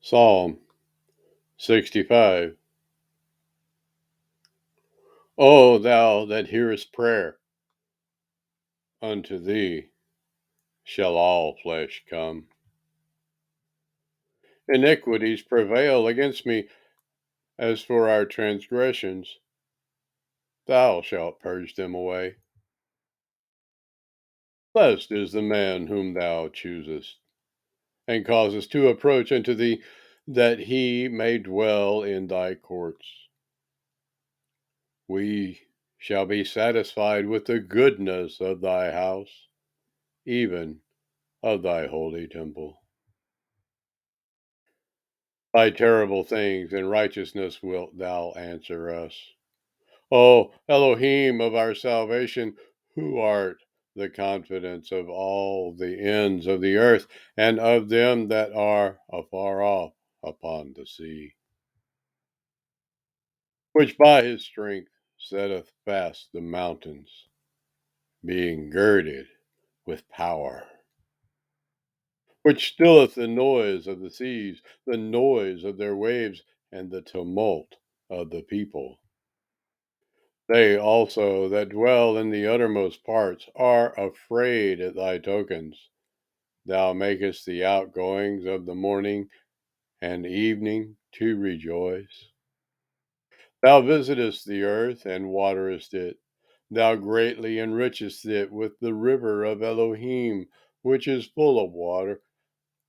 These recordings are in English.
Psalm 65. O thou that hearest prayer, unto thee shall all flesh come. Iniquities prevail against me. As for our transgressions, thou shalt purge them away. Blessed is the man whom thou choosest, and causest to approach unto thee, that he may dwell in thy courts. We shall be satisfied with the goodness of thy house, even of thy holy temple. Thy terrible things and righteousness wilt thou answer us. O Elohim of our salvation, who art the confidence of all the ends of the earth, and of them that are afar off upon the sea, which by his strength setteth fast the mountains, being girded with power, which stilleth the noise of the seas, the noise of their waves, and the tumult of the people. They also that dwell in the uttermost parts are afraid at thy tokens. Thou makest the outgoings of the morning and evening to rejoice. Thou visitest the earth and waterest it. Thou greatly enrichest it with the river of Elohim, which is full of water.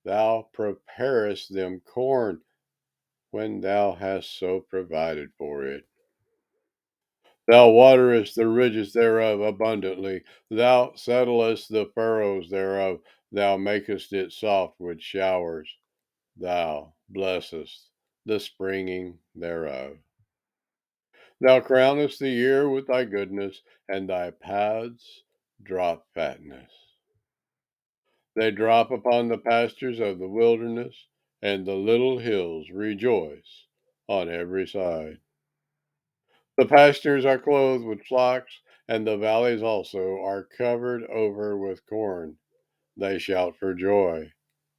Thou preparest them corn when thou hast so provided for it. Thou waterest the ridges thereof abundantly. Thou settlest the furrows thereof. Thou makest it soft with showers. Thou blessest the springing thereof. Thou crownest the year with thy goodness, and thy paths drop fatness. They drop upon the pastures of the wilderness, and the little hills rejoice on every side. The pastures are clothed with flocks, and the valleys also are covered over with corn. They shout for joy.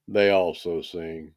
They also sing.